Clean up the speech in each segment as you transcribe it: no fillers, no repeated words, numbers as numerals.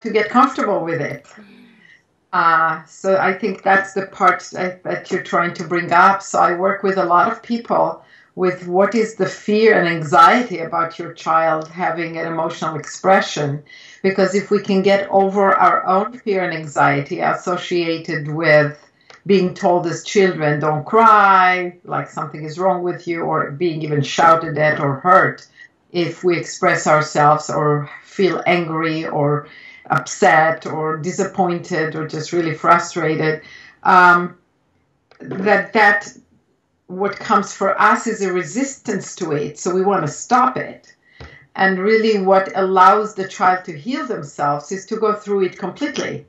to get comfortable with it. So I think that's the part that you're trying to bring up. So I work with a lot of people with what is the fear and anxiety about your child having an emotional expression. Because if we can get over our own fear and anxiety associated with being told as children, don't cry, like something is wrong with you, or being even shouted at or hurt if we express ourselves or feel angry or upset or disappointed or just really frustrated, that what comes for us is a resistance to it. So we want to stop it. And really what allows the child to heal themselves is to go through it completely,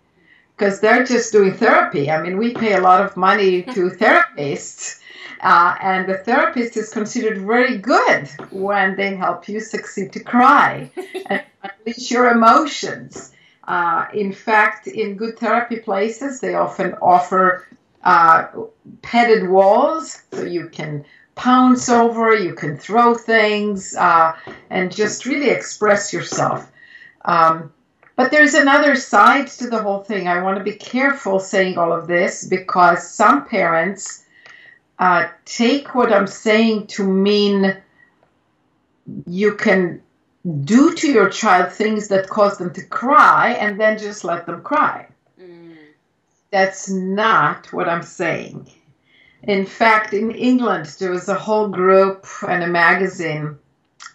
because they're just doing therapy. I mean, we pay a lot of money to therapists, and the therapist is considered very good when they help you succeed to cry and unleash your emotions. In fact, in good therapy places, they often offer padded walls, so you can pounce over, you can throw things, and just really express yourself. But there's another side to the whole thing. I want to be careful saying all of this, because some parents take what I'm saying to mean you can do to your child things that cause them to cry and then just let them cry. That's not what I'm saying. In fact, in England, there was a whole group and a magazine,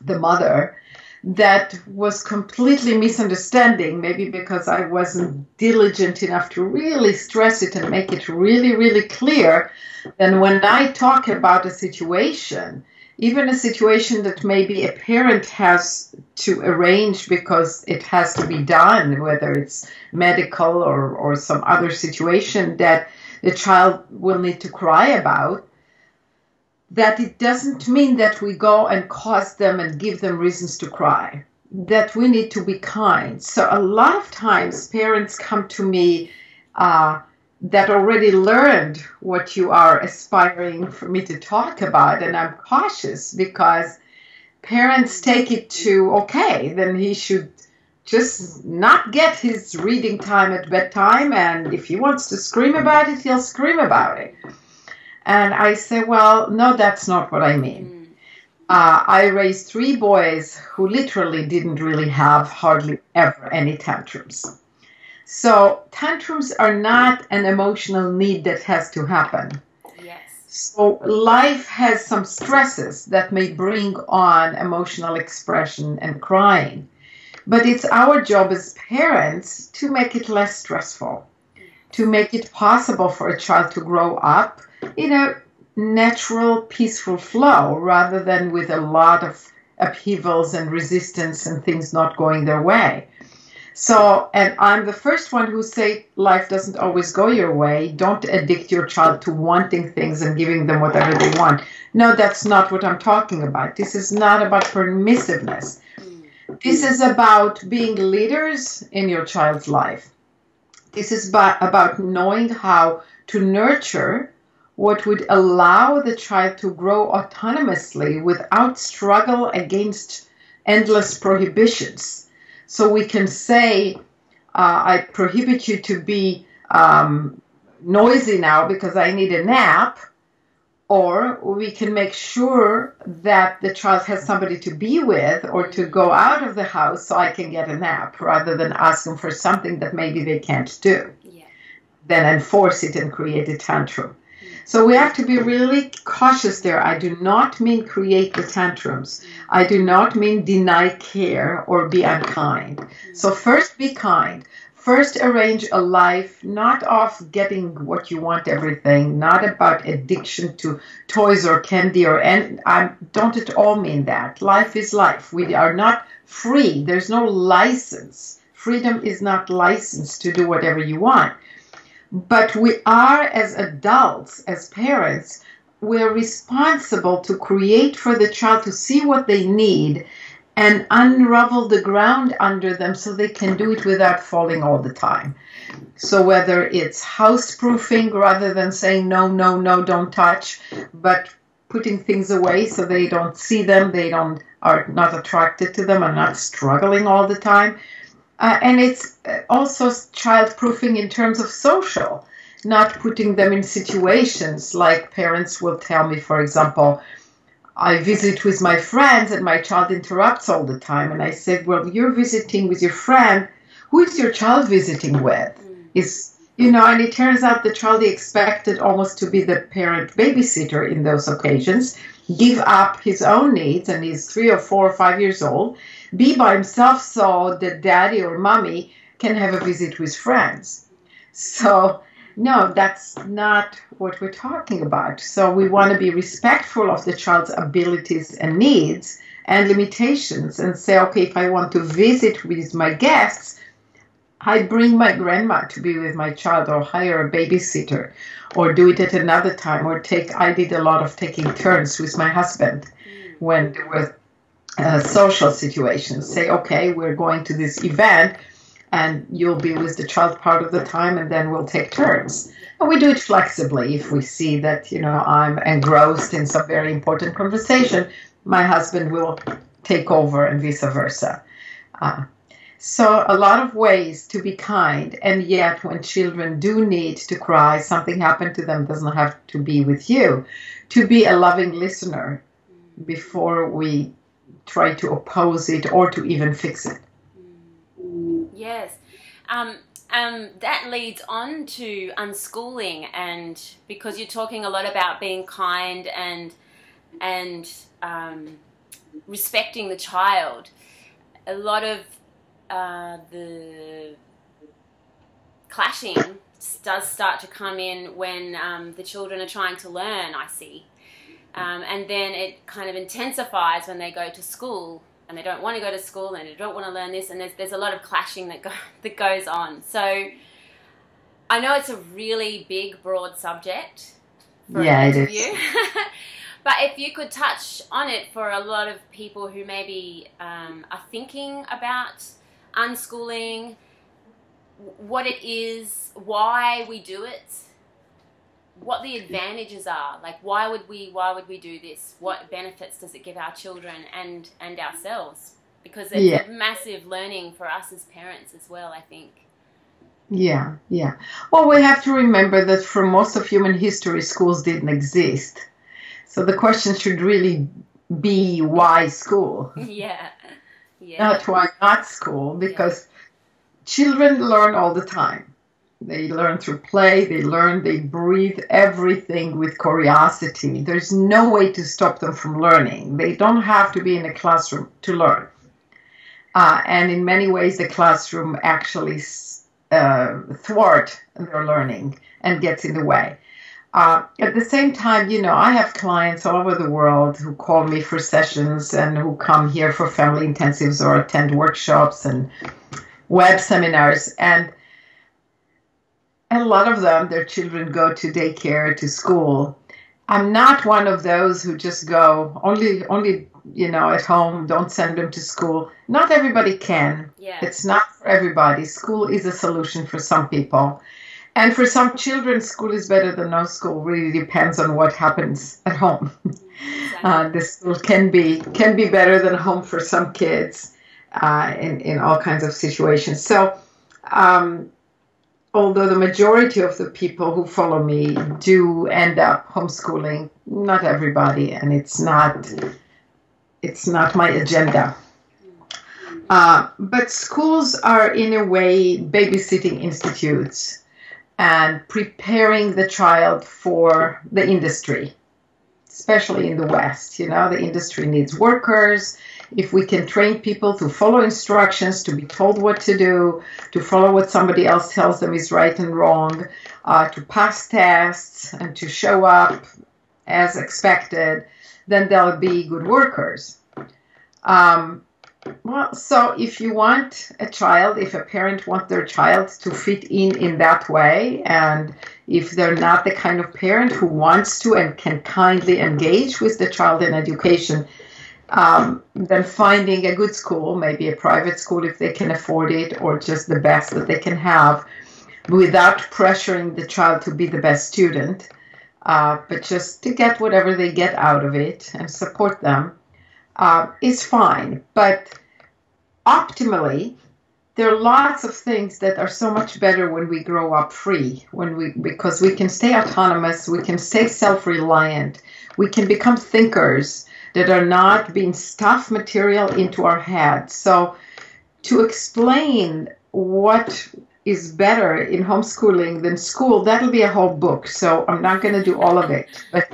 The Mother, that was completely misunderstanding, maybe because I wasn't diligent enough to really stress it and make it really, really clear. Then when I talk about a situation, even a situation that maybe a parent has to arrange because it has to be done, whether it's medical or some other situation that the child will need to cry about, that it doesn't mean that we go and cause them and give them reasons to cry, that we need to be kind. So a lot of times parents come to me that already learned what you are aspiring for me to talk about, and I'm cautious because parents take it to, okay, then he should just not get his reading time at bedtime, and if he wants to scream about it, he'll scream about it. And I say, well, no, that's not what I mean. I raised 3 boys who literally didn't really have hardly ever any tantrums. So tantrums are not an emotional need that has to happen. Yes. So life has some stresses that may bring on emotional expression and crying. But it's our job as parents to make it less stressful, to make it possible for a child to grow up in a natural, peaceful flow, rather than with a lot of upheavals and resistance and things not going their way. So, and I'm the first one who say life doesn't always go your way. Don't addict your child to wanting things and giving them whatever they want. No, that's not what I'm talking about. This is not about permissiveness. This is about being leaders in your child's life. This is about knowing how to nurture what would allow the child to grow autonomously without struggle against endless prohibitions. So we can say, I prohibit you to be noisy now because I need a nap, or we can make sure that the child has somebody to be with or to go out of the house so I can get a nap, rather than ask them for something that maybe they can't do. Yeah. Then enforce it and create a tantrum. So we have to be really cautious there. I do not mean create the tantrums. I do not mean deny care or be unkind. So first be kind. First arrange a life not of getting what you want everything, not about addiction to toys or candy I don't at all mean that. Life is life. We are not free. There's no license. Freedom is not licensed to do whatever you want. But we are, as adults, as parents, we're responsible to create for the child to see what they need and unravel the ground under them so they can do it without falling all the time. So whether it's houseproofing rather than saying no, no, no, don't touch, but putting things away so they don't see them, are not attracted to them, are not struggling all the time. And it's also child-proofing in terms of social, not putting them in situations like parents will tell me, for example, I visit with my friends and my child interrupts all the time. And I said, well, you're visiting with your friend. Who is your child visiting with? And it turns out the child expected almost to be the parent babysitter in those occasions, give up his own needs, and he's 3 or 4 or 5 years old, be by himself so that daddy or mommy can have a visit with friends. So, no, that's not what we're talking about. So we want to be respectful of the child's abilities and needs and limitations and say, okay, if I want to visit with my guests, I bring my grandma to be with my child or hire a babysitter or do it at another time I did a lot of taking turns with my husband when there were social situations. Say, okay, we're going to this event and you'll be with the child part of the time and then we'll take turns. And we do it flexibly. If we see that, I'm engrossed in some very important conversation, my husband will take over and vice versa. So a lot of ways to be kind, and yet when children do need to cry, something happened to them, doesn't have to be with you, to be a loving listener before we try to oppose it or to even fix it. Yes. That leads on to unschooling, and because you're talking a lot about being kind and respecting the child, a lot of the clashing does start to come in when the children are trying to learn, I see. And then it kind of intensifies when they go to school and they don't want to go to school and they don't want to learn this, and there's a lot of clashing that goes on. So I know it's a really big, broad subject for an interview. But if you could touch on it for a lot of people who maybe are thinking about unschooling, what it is, why we do it, what the advantages are, like why would we do this, what benefits does it give our children and ourselves, because it's a massive learning for us as parents as well, I think. Yeah. Well, we have to remember that for most of human history, schools didn't exist. So the question should really be, why school? Yeah. Not why not school, because children learn all the time. They learn through play, they breathe everything with curiosity. There's no way to stop them from learning. They don't have to be in a classroom to learn. And in many ways, the classroom actually thwart their learning and gets in the way. At the same time, I have clients all over the world who call me for sessions and who come here for family intensives or attend workshops and web seminars. And a lot of them, their children go to daycare, to school. I'm not one of those who just go only at home, don't send them to school. Not everybody can. Yeah. It's not for everybody. School is a solution for some people. And for some children, school is better than no school. Really depends on what happens at home. Exactly. The school can be better than home for some kids in all kinds of situations. So, although the majority of the people who follow me do end up homeschooling, not everybody, and it's not my agenda. But schools are in a way babysitting institutes and preparing the child for the industry, especially in the West. The industry needs workers. If we can train people to follow instructions, to be told what to do, to follow what somebody else tells them is right and wrong, to pass tests and to show up as expected, then they'll be good workers. So if you want if a parent wants their child to fit in that way, and if they're not the kind of parent who wants to and can kindly engage with the child in education, then finding a good school, maybe a private school if they can afford it, or just the best that they can have, without pressuring the child to be the best student, but just to get whatever they get out of it and support them, is fine. But optimally, there are lots of things that are so much better when we grow up free, because we can stay autonomous, we can stay self-reliant, we can become thinkers that are not being stuffed material into our heads. So to explain what is better in homeschooling than school, that'll be a whole book. So I'm not going to do all of it, but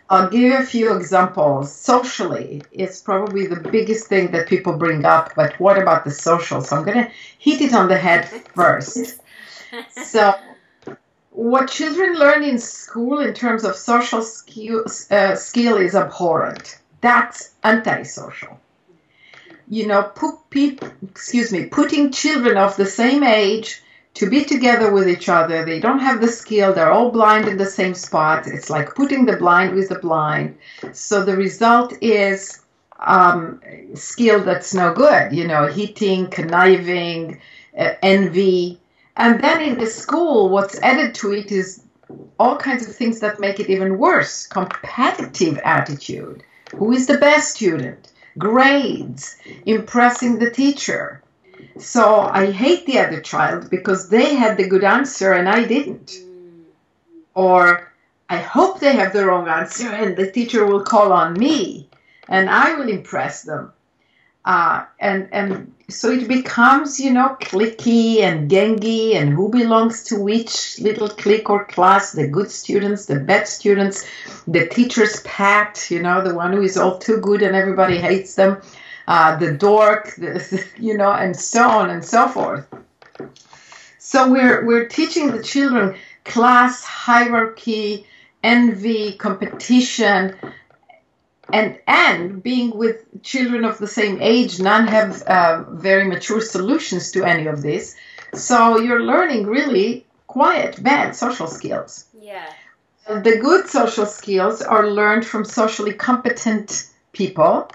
I'll give you a few examples. Socially, it's probably the biggest thing that people bring up, but what about the social? So I'm going to hit it on the head first. So what children learn in school in terms of social skill is abhorrent. That's antisocial. You know, putting children of the same age to be together with each other. They don't have the skill. They're all blind in the same spot. It's like putting the blind with the blind. So the result is skill that's no good. You know, hitting, conniving, envy. And then in the school, what's added to it is all kinds of things that make it even worse. Competitive attitude. Who is the best student? Grades. Impressing the teacher. So I hate the other child because they had the good answer and I didn't. Or I hope they have the wrong answer and the teacher will call on me and I will impress them. And so it becomes, you know, cliquey and gangy and who belongs to which little clique or class, the good students, the bad students, the teacher's pet, you know, the one who is all too good and everybody hates them. The dork, you know, and so on and so forth. So we're teaching the children class, hierarchy, envy, competition, and being with children of the same age, none have very mature solutions to any of this. So you're learning really bad social skills. Yeah. The good social skills are learned from socially competent people.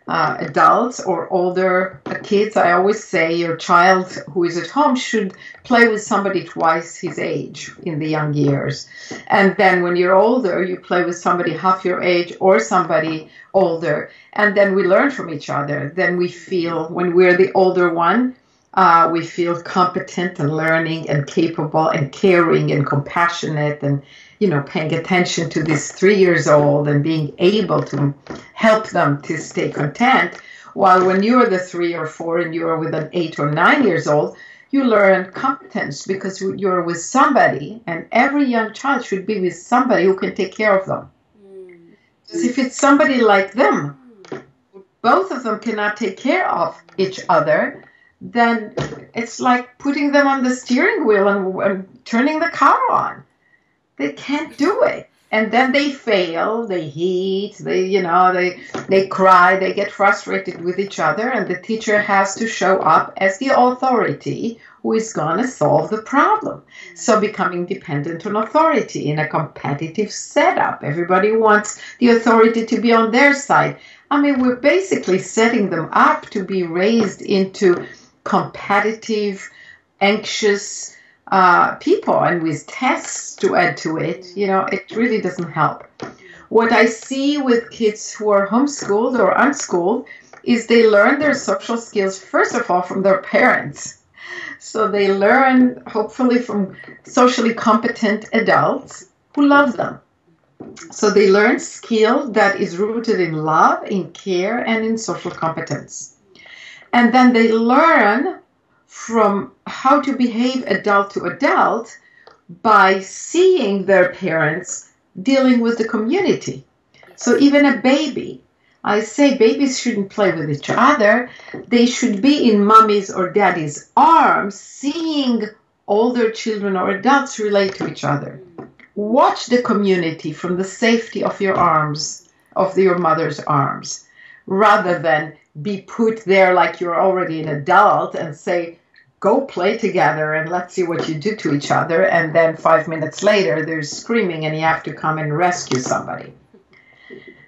Adults or older kids. I always say your child who is at home should play with somebody twice his age in the young years. And then when you're older, you play with somebody half your age or somebody older. And then we learn from each other. Then we feel, when we're the older one, we feel competent and learning and capable and caring and compassionate and, you know, paying attention to this 3 years old and being able to help them to stay content. While when you're the 3 or 4 and you're with an 8 or 9 years old, you learn competence because you're with somebody, and every young child should be with somebody who can take care of them. Because if it's somebody like them, both of them cannot take care of each other, then it's like putting them on the steering wheel and turning the car on. They can't do it. And then they fail, they hate, they cry, they get frustrated with each other, and the teacher has to show up as the authority who is going to solve the problem. So becoming dependent on authority in a competitive setup. Everybody wants the authority to be on their side. I mean, we're basically setting them up to be raised into competitive, anxious people, and with tests to add to it, you know, it really doesn't help. What I see with kids who are homeschooled or unschooled is they learn their social skills, first of all, from their parents. So they learn, hopefully, from socially competent adults who love them. So they learn skill that is rooted in love, in care, and in social competence. And then they learn from how to behave adult to adult by seeing their parents dealing with the community. So even a baby, I say babies shouldn't play with each other. They should be in mommy's or daddy's arms, seeing older children or adults relate to each other. Watch the community from the safety of your arms, of your mother's arms, rather than be put there like you're already an adult and say, go play together and let's see what you do to each other. And then 5 minutes later, there's screaming and you have to come and rescue somebody.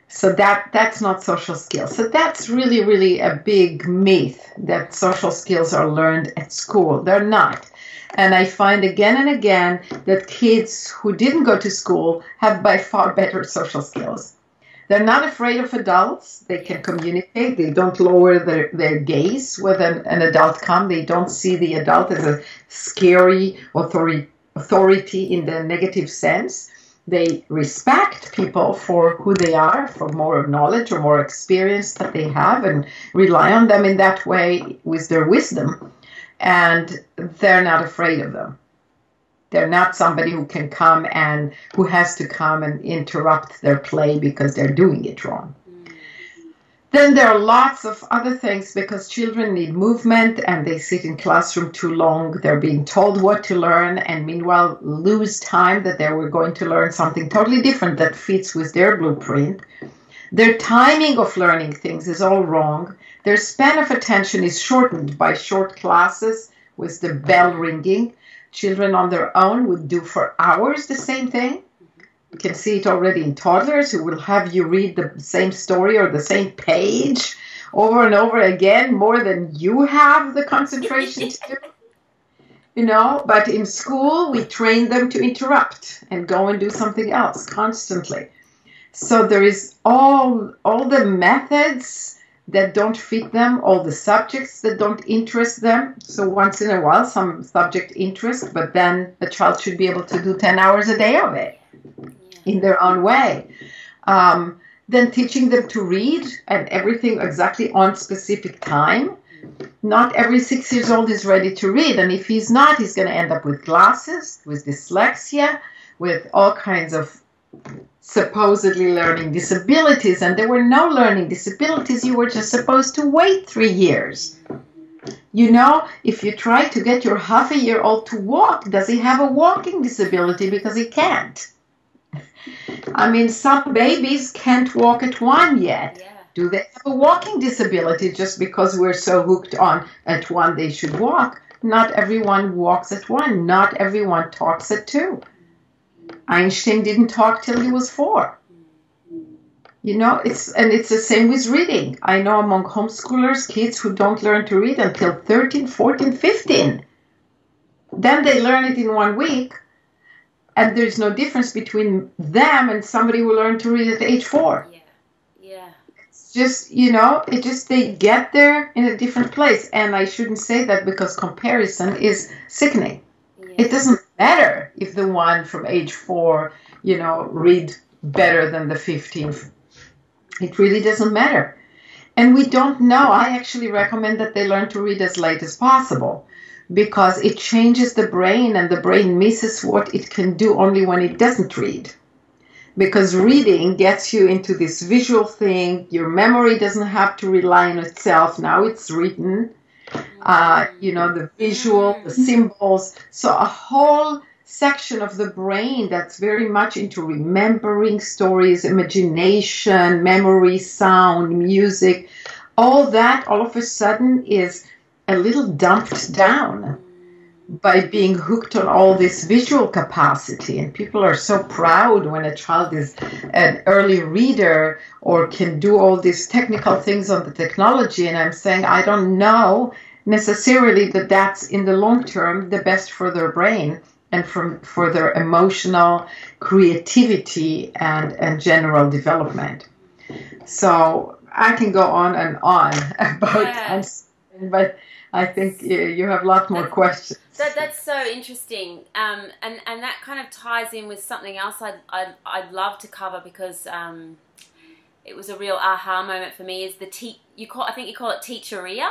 So that's not social skills. So that's really, really a big myth that social skills are learned at school. They're not. And I find again and again that kids who didn't go to school have by far better social skills. They're not afraid of adults. They can communicate. They don't lower their gaze when an adult comes. They don't see the adult as a scary authority in the negative sense. They respect people for who they are, for more knowledge or more experience that they have, and rely on them in that way with their wisdom. And they're not afraid of them. They're not somebody who has to come and interrupt their play because they're doing it wrong. Then there are lots of other things, because children need movement and they sit in classroom too long. They're being told what to learn and meanwhile lose time that they were going to learn something totally different that fits with their blueprint. Their timing of learning things is all wrong. Their span of attention is shortened by short classes with the bell ringing. Children on their own would do for hours the same thing. You can see it already in toddlers who will have you read the same story or the same page over and over again, more than you have the concentration to do. You know, but in school, we train them to interrupt and go and do something else constantly. So there is all the methods that don't fit them, all the subjects that don't interest them. So once in a while, some subject interest, but then a child should be able to do 10 hours a day of it in their own way. Then teaching them to read and everything exactly on specific time. Not every 6 years old is ready to read. And if he's not, he's going to end up with glasses, with dyslexia, with all kinds of supposedly learning disabilities. And there were no learning disabilities. You were just supposed to wait 3 years. You know, if you try to get your half-a-year-old to walk, does he have a walking disability because he can't? I mean, some babies can't walk at 1 yet. Yeah. Do they have a walking disability just because we're so hooked on at 1 they should walk? Not everyone walks at 1. Not everyone talks at 2. Einstein didn't talk till he was 4. You know, it's the same with reading. I know among homeschoolers, kids who don't learn to read until 13, 14, 15. Then they learn it in 1 week. And there's no difference between them and somebody who learned to read at age 4. Yeah. It's just, you know, they get there in a different place. And I shouldn't say that because comparison is sickening. Yeah. It doesn't matter if the one from age 4, you know, read better than the 15. It really doesn't matter. And we don't know. I actually recommend that they learn to read as late as possible, because it changes the brain and the brain misses what it can do only when it doesn't read. Because reading gets you into this visual thing. Your memory doesn't have to rely on itself. Now it's written, you know, the visual, the symbols. So a whole section of the brain that's very much into remembering stories, imagination, memory, sound, music, all that all of a sudden is a little dumped down by being hooked on all this visual capacity. And people are so proud when a child is an early reader or can do all these technical things on the technology. And I'm saying, I don't know necessarily that that's in the long term the best for their brain and for their emotional creativity and general development. So I can go on and on about but I think you have a lot more questions. That's so interesting, and that kind of ties in with something else I'd love to cover, because it was a real aha moment for me. Is I think you call it Teacheria,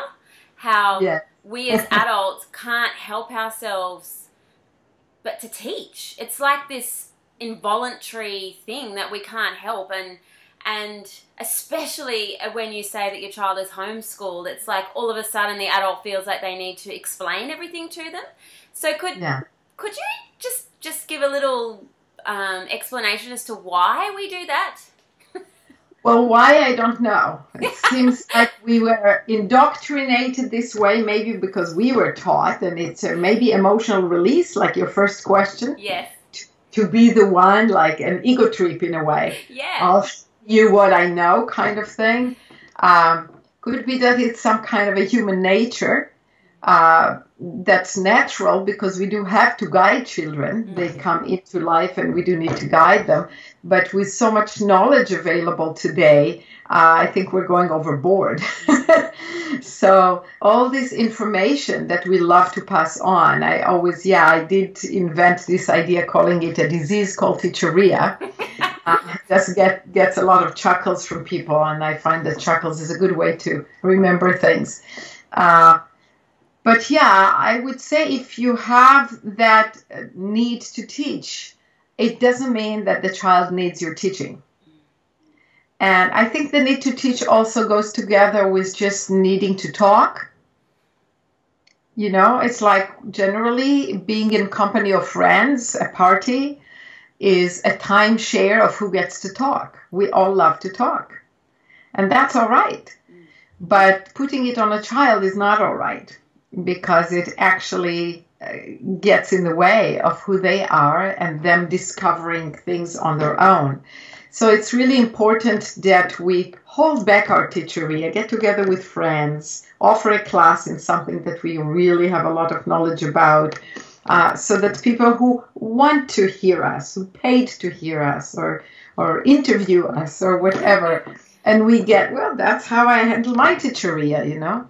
how we as adults can't help ourselves but to teach. It's like this involuntary thing that we can't help, and especially when you say that your child is homeschooled, it's like all of a sudden the adult feels like they need to explain everything to them. So could you just give a little explanation as to why we do that? Well, why, I don't know. It seems like we were indoctrinated this way, maybe because we were taught, and it's maybe emotional release, like your first question. Yes. To be the one, like an ego trip in a way. Yeah. I'll show you what I know kind of thing. Could be that it's some kind of a human nature. that's natural because we do have to guide children. They come into life and we do need to guide them. But with so much knowledge available today, I think we're going overboard. So all this information that we love to pass on, I did invent this idea calling it a disease called Teacheria. Just gets a lot of chuckles from people, and I find that chuckles is a good way to remember things. But yeah, I would say if you have that need to teach, it doesn't mean that the child needs your teaching. And I think the need to teach also goes together with just needing to talk. You know, it's like generally being in company of friends, a party, is a timeshare of who gets to talk. We all love to talk. And that's all right. But putting it on a child is not all right, because it actually gets in the way of who they are and them discovering things on their own. So it's really important that we hold back our teacheria, get together with friends, offer a class in something that we really have a lot of knowledge about, so that people who want to hear us, who paid to hear us or interview us or whatever, and we get, well, that's how I handle my teacheria, you know,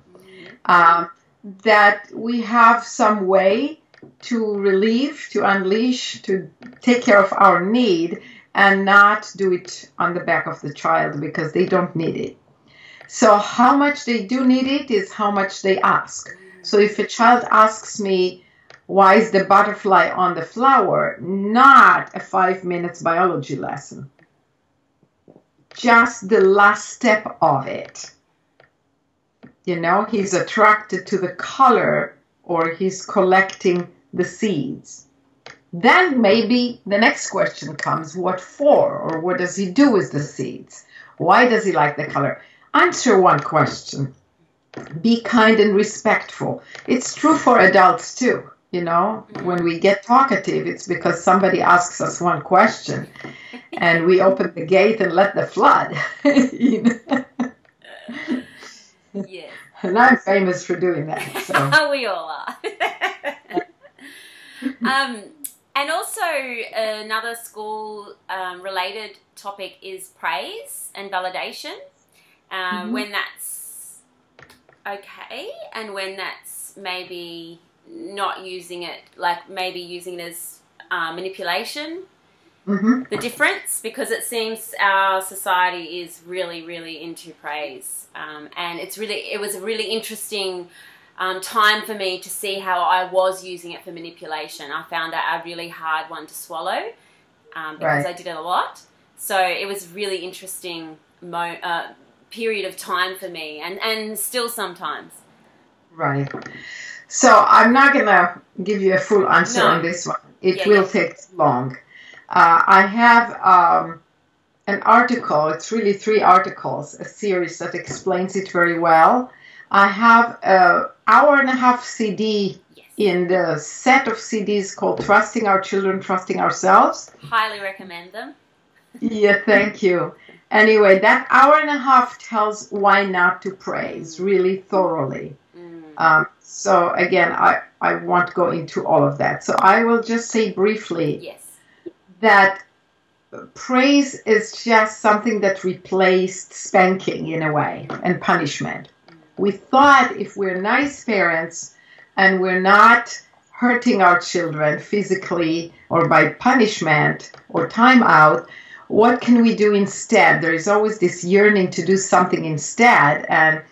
that we have some way to relieve, to unleash, to take care of our need, and not do it on the back of the child because they don't need it. So how much they do need it is how much they ask. So if a child asks me, why is the butterfly on the flower? Not a 5 minutes biology lesson. Just the last step of it. You know, he's attracted to the color, or he's collecting the seeds. Then maybe the next question comes, what for? Or what does he do with the seeds? Why does he like the color? Answer one question. Be kind and respectful. It's true for adults too. You know, when we get talkative, it's because somebody asks us one question and we open the gate and let the flood. You know? Yeah. And I'm famous for doing that. So. We all are. And also another school related topic is praise and validation. When that's okay and when that's maybe not using it, like maybe using it as manipulation. The difference, because it seems our society is really, really into praise. And it was a really interesting time for me to see how I was using it for manipulation. I found that a really hard one to swallow because I did it a lot. So it was really interesting period of time for me, and still sometimes. Right. So I'm not going to give you a full answer on this one. It will take long. I have an article. It's really 3 articles, a series that explains it very well. I have an hour-and-a-half CD in the set of CDs called Trusting Our Children, Trusting Ourselves. Highly recommend them. Yeah, thank you. Anyway, that hour-and-a-half tells why not to praise really thoroughly. So again, I won't go into all of that. So I will just say briefly that praise is just something that replaced spanking in a way and punishment. We thought if we're nice parents and we're not hurting our children physically or by punishment or time out, what can we do instead? There is always this yearning to do something instead, and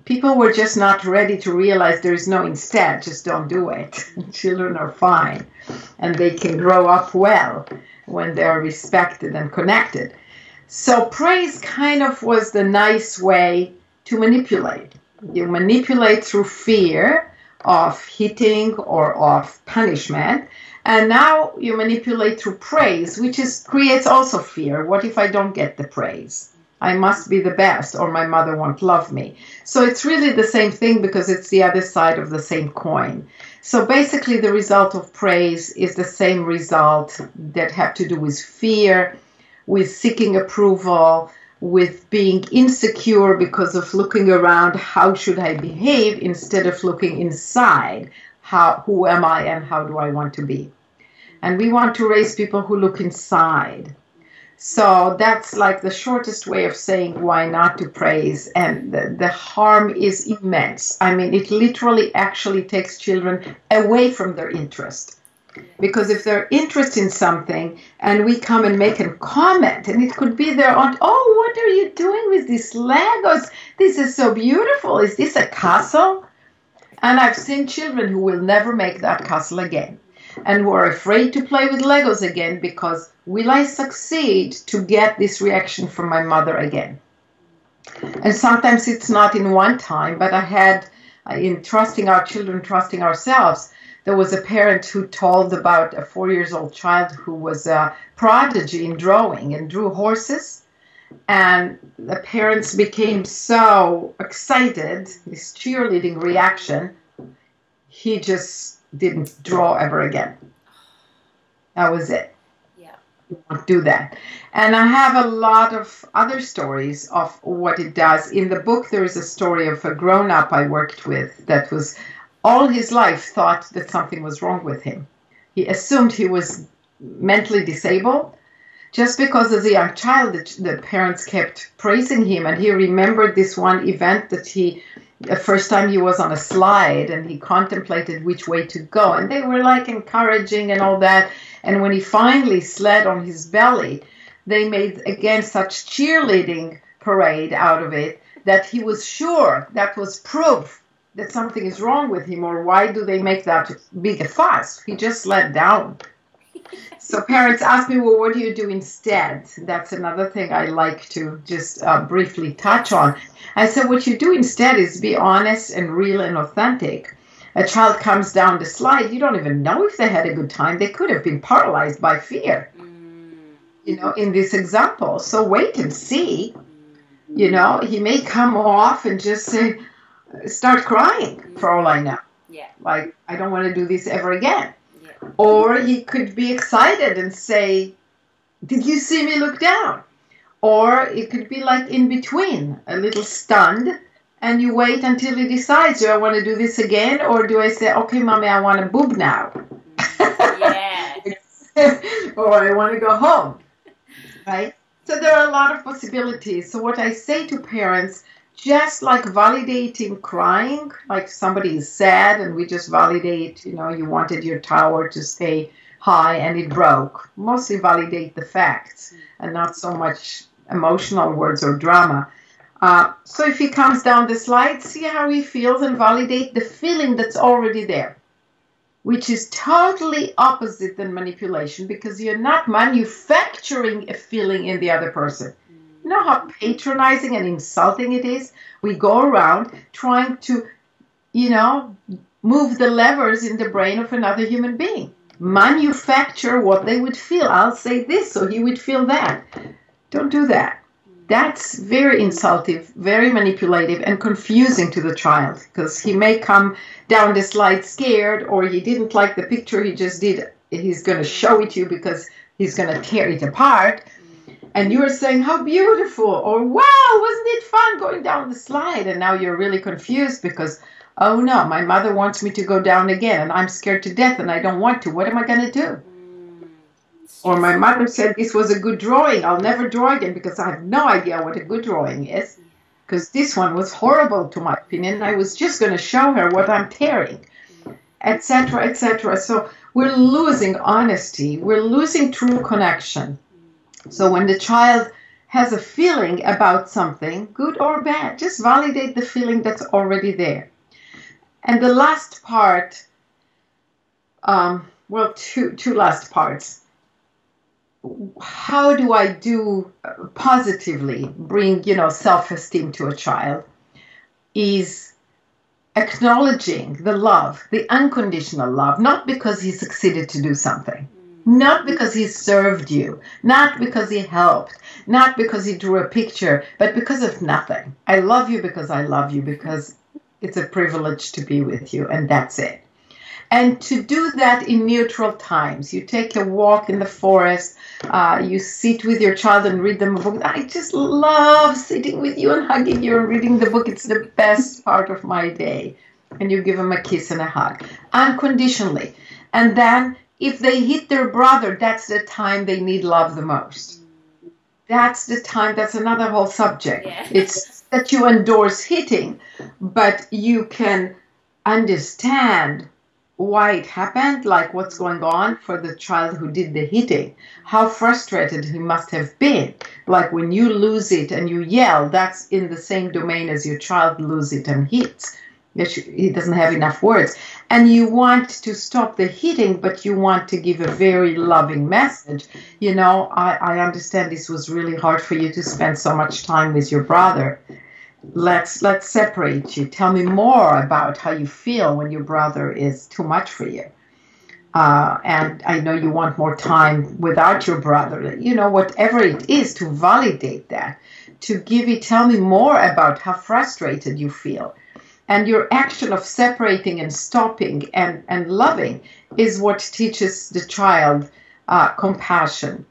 people were just not ready to realize there is no instead, just don't do it. Children are fine, and they can grow up well when they are respected and connected. So praise kind of was the nice way to manipulate. You manipulate through fear of hitting or of punishment, and now you manipulate through praise, which creates also fear. What if I don't get the praise? I must be the best, or my mother won't love me. So it's really the same thing because it's the other side of the same coin. So basically the result of praise is the same result that have to do with fear, with seeking approval, with being insecure because of looking around, how should I behave, instead of looking inside. who am I and how do I want to be? And we want to raise people who look inside. So that's like the shortest way of saying why not to praise. And the harm is immense. I mean, it literally actually takes children away from their interest. Because if they're interested in something and we come and make a comment, and it could be their aunt, oh, what are you doing with these Legos? This is so beautiful. Is this a castle? And I've seen children who will never make that castle again and who are afraid to play with Legos again because will I succeed to get this reaction from my mother again? And sometimes it's not in one time, but I had, in trusting our children, trusting ourselves, there was a parent who told about a 4-year-old child who was a prodigy in drawing and drew horses. And the parents became so excited, this cheerleading reaction, he just didn't draw ever again. That was it. Yeah. Don't do that. And I have a lot of other stories of what it does. In the book, there is a story of a grown-up I worked with that was all his life thought that something was wrong with him. He assumed he was mentally disabled. Just because as a young child, the parents kept praising him, and he remembered this one event that the first time he was on a slide and he contemplated which way to go, and they were like encouraging and all that. And when he finally slid on his belly, they made again such cheerleading parade out of it that he was sure that was proof that something is wrong with him, or why do they make that big a fuss? He just let down. So parents ask me, well, what do you do instead? That's another thing I like to just briefly touch on. I said, what you do instead is be honest and real and authentic. A child comes down the slide, you don't even know if they had a good time. They could have been paralyzed by fear, in this example. So wait and see. He may come off and just start crying for all I know. Yeah. Like, I don't want to do this ever again. Yeah. Or he could be excited and say, did you see me look down? Or it could be like in between, a little stunned, and you wait until he decides, do I want to do this again? Or do I say, okay, mommy, I want a boob now. Yeah. Or I want to go home. Right? So there are a lot of possibilities. So what I say to parents, just like validating crying, like somebody is sad and we just validate, you wanted your tower to stay high and it broke. Mostly validate the facts and not so much emotional words or drama. So if he comes down the slide, see how he feels and validate the feeling that's already there, which is totally opposite than manipulation because you're not manufacturing a feeling in the other person. You know how patronizing and insulting it is? We go around trying to, move the levers in the brain of another human being. Manufacture what they would feel. I'll say this, so he would feel that. Don't do that. That's very insultive, very manipulative, and confusing to the child because he may come down the slide scared, or he didn't like the picture he just did. He's going to show it to you because he's going to tear it apart. And you're saying, how beautiful, or wow, wasn't it fun going down the slide? And now you're really confused because, oh no, my mother wants me to go down again and I'm scared to death and I don't want to. What am I going to do? Or my mother said this was a good drawing. I'll never draw again because I have no idea what a good drawing is. Because this one was horrible to my opinion. I was just going to show her what I'm tearing, etc., etc. So we're losing honesty. We're losing true connection. So when the child has a feeling about something, good or bad, just validate the feeling that's already there. And the last part, two last parts. How do I do positively bring, self-esteem to a child is acknowledging the love, the unconditional love, not because he succeeded to do something. Not because he served you, not because he helped, not because he drew a picture, but because of nothing. I love you because I love you, because it's a privilege to be with you, and that's it. And to do that in neutral times. You take a walk in the forest, you sit with your child and read them a book. I just love sitting with you and hugging you and reading the book. It's the best part of my day. and you give them a kiss and a hug unconditionally. And then if they hit their brother, that's the time they need love the most. That's the time, that's another whole subject. Yeah. It's that you endorse hitting, but you can understand why it happened, like what's going on for the child who did the hitting, how frustrated he must have been. Like when you lose it and you yell, that's in the same domain as your child lose it and hits. He doesn't have enough words. And you want to stop the hitting, but you want to give a very loving message. You know, I understand this was really hard for you to spend so much time with your brother. Let's separate you. Tell me more about how you feel when your brother is too much for you. And I know you want more time without your brother. You know, whatever it is, to validate that, to give it, tell me more about how frustrated you feel. And your action of separating and stopping and loving is what teaches the child compassion.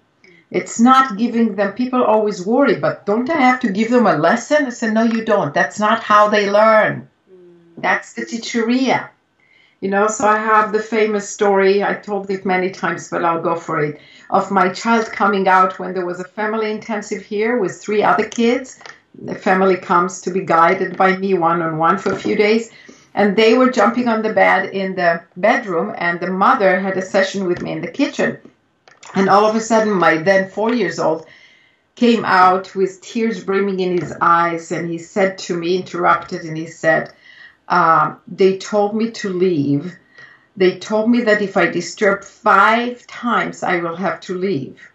It's not giving them, people always worry, but don't I have to give them a lesson? I said, no, you don't. That's not how they learn. That's the teacheria. You know, so I have the famous story, I told it many times, but I'll go for it, of my child coming out when there was a family intensive here with 3 other kids. The family comes to be guided by me one-on-one for a few days. And they were jumping on the bed in the bedroom, and the mother had a session with me in the kitchen. And all of a sudden, my then 4-year-old came out with tears brimming in his eyes. And he said to me, interrupted, and he said, they told me to leave. They told me that if I disturb 5 times, I will have to leave.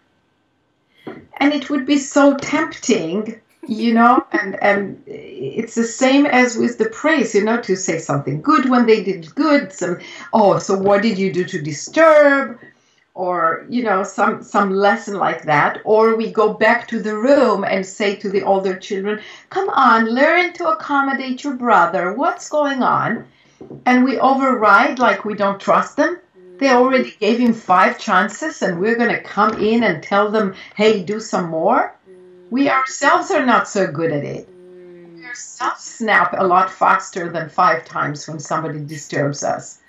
And it would be so tempting, you know, and it's the same as with the praise, you know, to say something good when they did good. So what did you do to disturb? Or, you know, some lesson like that. Or we go back to the room and say to the older children, come on, learn to accommodate your brother. What's going on? And we override like we don't trust them. They already gave him 5 chances and we're going to come in and tell them, hey, do some more. We ourselves are not so good at it. We ourselves snap a lot faster than 5 times when somebody disturbs us.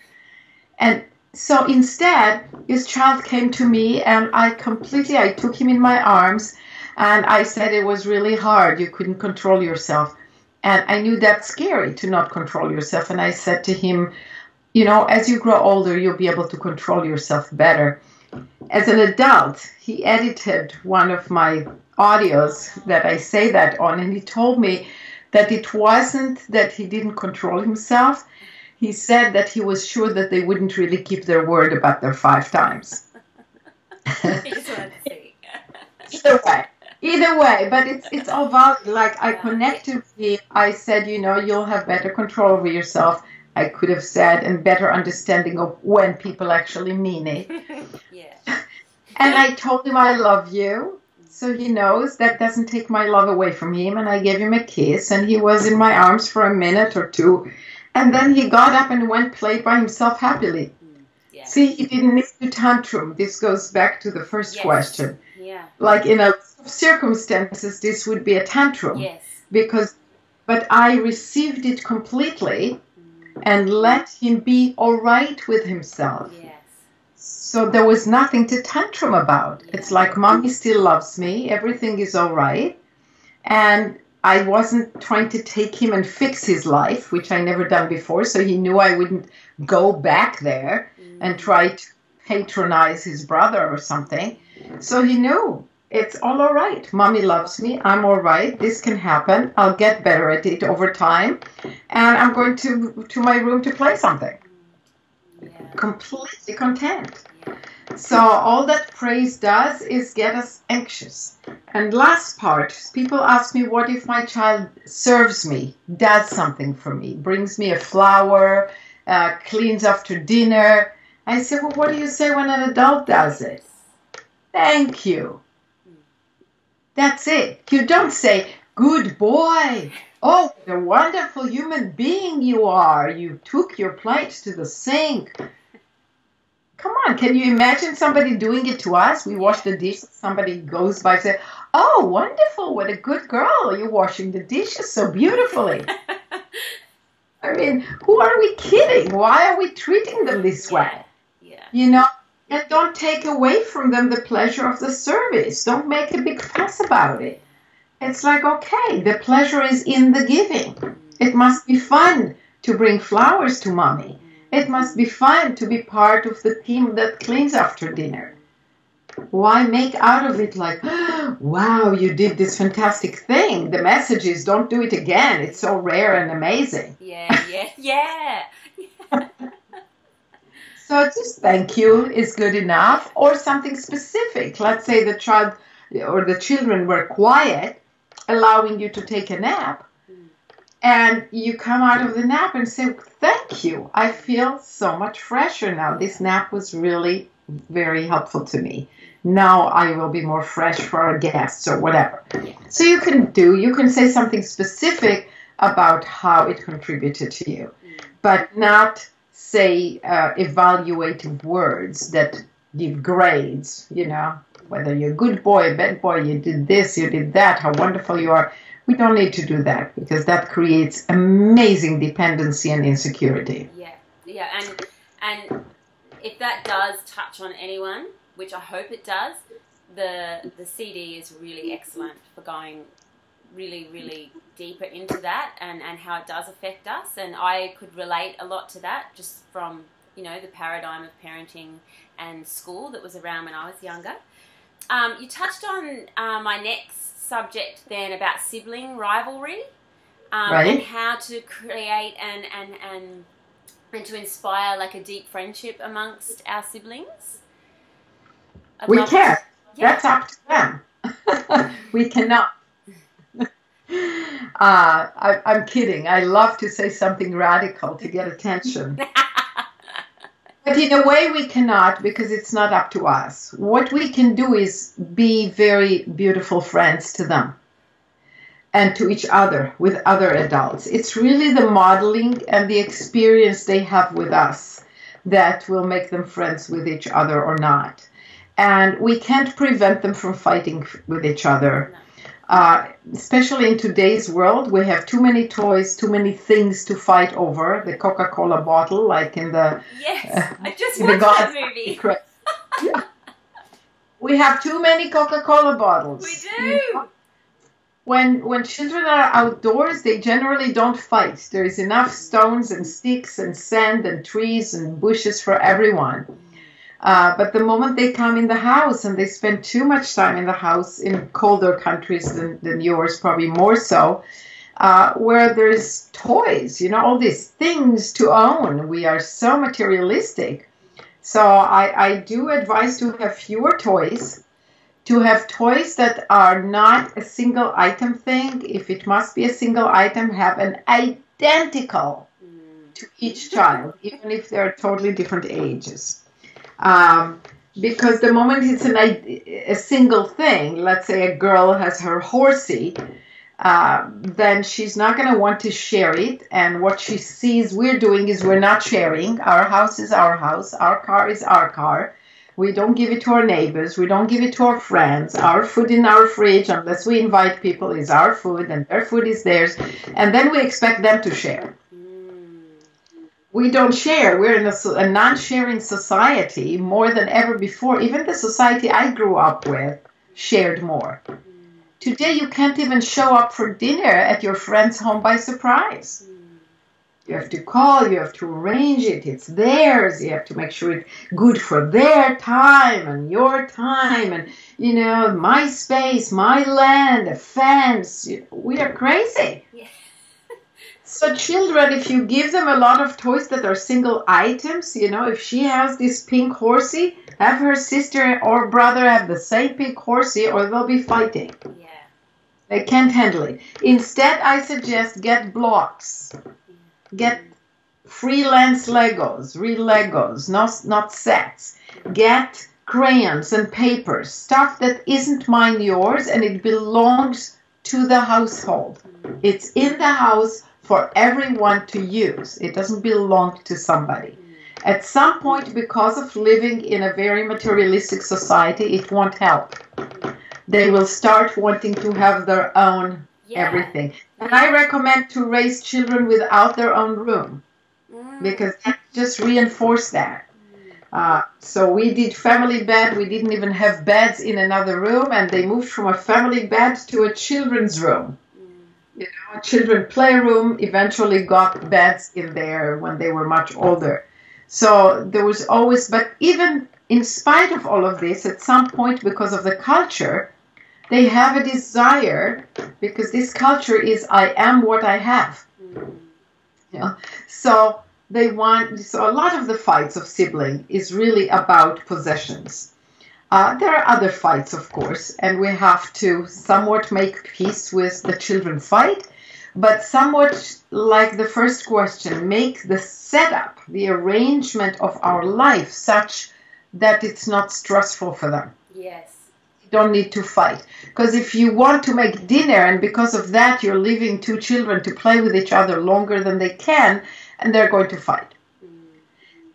And so instead, his child came to me and I took him in my arms and I said it was really hard. You couldn't control yourself. And I knew that's scary to not control yourself. And I said to him, you know, as you grow older, you'll be able to control yourself better. As an adult, he edited one of my audios that I say that on, and he told me that it wasn't that he didn't control himself. He said that he was sure that they wouldn't really keep their word about their 5 times. Either way, but it's all valid. Like I connected with him. I said, you know, you'll have better control over yourself. I could have said, and better understanding of when people actually mean it. Yeah. And I told him I love you. So he knows that doesn't take my love away from him. And I gave him a kiss and he was in my arms for a minute or 2. And then he got up and went play by himself happily. Yeah. See, he didn't need to tantrum. This goes back to the first question. Yeah. Like in a circumstances, this would be a tantrum. Yes. But I received it completely and let him be all right with himself. Yes. So there was nothing to tantrum about. Yeah. It's like, mommy still loves me. Everything is all right. And I wasn't trying to take him and fix his life, which I never done before. So he knew I wouldn't go back there and try to patronize his brother or something. So he knew it's all right. Mommy loves me. I'm all right. This can happen. I'll get better at it over time. And I'm going to my room to play something. Yeah. Completely content. Yeah. So all that praise does is get us anxious. And last part, people ask me, what if my child serves me, does something for me, brings me a flower, cleans after dinner? I say, well, what do you say when an adult does it? Thank you. That's it. You don't say, good boy. Oh, what a wonderful human being you are. You took your plates to the sink. Come on, can you imagine somebody doing it to us? We wash the dishes, somebody goes by and says, oh, wonderful, what a good girl. You're washing the dishes so beautifully. I mean, who are we kidding? Why are we treating them this way? Yeah. You know, and don't take away from them the pleasure of the service. Don't make a big fuss about it. It's like, okay, the pleasure is in the giving. It must be fun to bring flowers to mommy. It must be fun to be part of the team that cleans after dinner. Why make out of it like, wow, you did this fantastic thing. The message is, don't do it again. It's so rare and amazing. Yeah. So just thank you is good enough, or something specific. Let's say the child or the children were quiet, allowing you to take a nap. And you come out of the nap and say, thank you. I feel so much fresher now. This nap was really very helpful to me. Now I will be more fresh for our guests or whatever. So you can say something specific about how it contributed to you, but not say evaluative words that give grades, you know, whether you're a good boy, a bad boy, you did this, you did that, how wonderful you are. We don't need to do that because that creates amazing dependency and insecurity. Yeah, and if that does touch on anyone, which I hope it does, the CD is really excellent for going really, really deeper into that and how it does affect us. And I could relate a lot to that just from, you know, the paradigm of parenting and school that was around when I was younger. You touched on my next subject then about sibling rivalry, right, and how to create and to inspire like a deep friendship amongst our siblings. We can't. Yeah. That's up to them. We cannot. I'm kidding. I love to say something radical to get attention. But in a way we cannot, because it's not up to us. What we can do is be very beautiful friends to them and to each other with other adults. It's really the modeling and the experience they have with us that will make them friends with each other or not. And we can't prevent them from fighting with each other. Especially in today's world, we have too many toys, too many things to fight over. The Coca-Cola bottle, like in the... Yes, I just watched that movie. Yeah. We have too many Coca-Cola bottles. We do. When children are outdoors, they generally don't fight. There is enough stones and sticks and sand and trees and bushes for everyone. But the moment they come in the house, and they spend too much time in the house in colder countries than yours, probably more so, where there's toys, you know, all these things to own. We are so materialistic. So I do advise to have fewer toys, to have toys that are not a single item thing. If it must be a single item, have an identical to each child, even if they're totally different ages. Because the moment it's a single thing, let's say a girl has her horsey, then she's not going to want to share it. And what she sees we're doing is we're not sharing. Our house is our house. Our car is our car. We don't give it to our neighbors. We don't give it to our friends. Our food in our fridge, unless we invite people, is our food, and their food is theirs. And then we expect them to share. We don't share. We're in a non-sharing society more than ever before. Even the society I grew up with shared more. Today, you can't even show up for dinner at your friend's home by surprise. You have to call. You have to arrange it. It's theirs. You have to make sure it's good for their time and your time. And, you know, my space, my land, a fence. We are crazy. Yeah. So children, if you give them a lot of toys that are single items, you know, if she has this pink horsey, have her sister or brother have the same pink horsey, or they'll be fighting. Yeah. They can't handle it. Instead, I suggest get blocks. Get freelance Legos, real Legos, not sets. Get crayons and papers, stuff that isn't mine, yours, and it belongs to the household. It's in the house for everyone to use. It doesn't belong to somebody. At some point, because of living in a very materialistic society, it won't help. They will start wanting to have their own everything. And I recommend to raise children without their own room, because that just reinforced that. So we did family bed. We didn't even have beds in another room, and they moved from a family bed to a children's room. You know, a children's playroom, eventually got beds in there when they were much older. So there was always, but even in spite of all of this, at some point, because of the culture, they have a desire, because this culture is, I am what I have. Yeah. So they want, so a lot of the fights of sibling is really about possessions. There are other fights, of course, and we have to somewhat make peace with the children fight, but somewhat like the first question, make the setup, the arrangement of our life such that it's not stressful for them. Yes. You don't need to fight. Because if you want to make dinner and because of that you're leaving two children to play with each other longer than they can, and they're going to fight.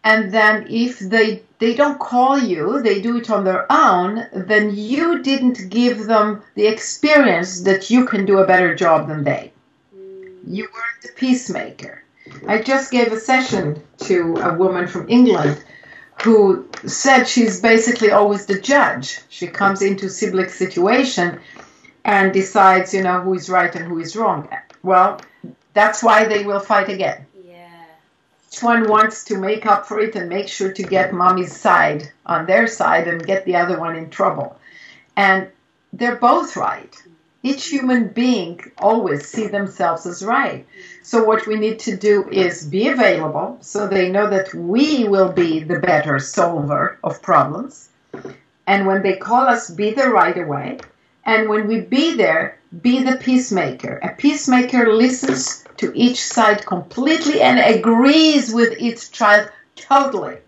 And then if they don't call you, they do it on their own, then you didn't give them the experience that you can do a better job than they. You weren't the peacemaker. I just gave a session to a woman from England who said she's basically always the judge. She comes into sibling situation and decides, you know, who is right and who is wrong. Well, that's why they will fight again. Each one wants to make up for it and make sure to get mommy's side on their side and get the other one in trouble. And they're both right. Each human being always see themselves as right. So what we need to do is be available so they know that we will be the better solver of problems. And when they call us, be there right away. And when we be there, be the peacemaker. A peacemaker listens to each side completely and agrees with each child totally.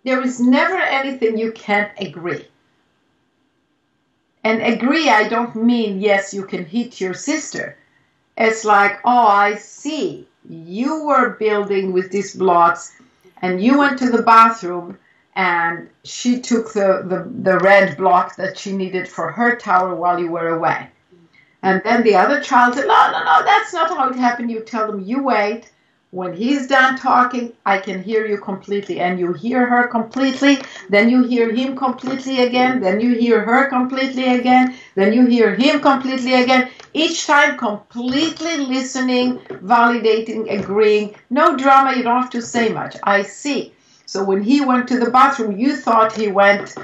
There is never anything you can't agree. And agree, I don't mean, yes, you can hit your sister. It's like, oh, I see. You were building with these blocks and you went to the bathroom and she took the red block that she needed for her tower while you were away. And then the other child said, no, that's not how it happened. You tell them, you wait. When he's done talking, I can hear you completely. And you hear her completely. Then you hear him completely again. Then you hear her completely again. Then you hear him completely again. Each time completely listening, validating, agreeing. No drama, you don't have to say much. I see. So when he went to the bathroom, you thought he went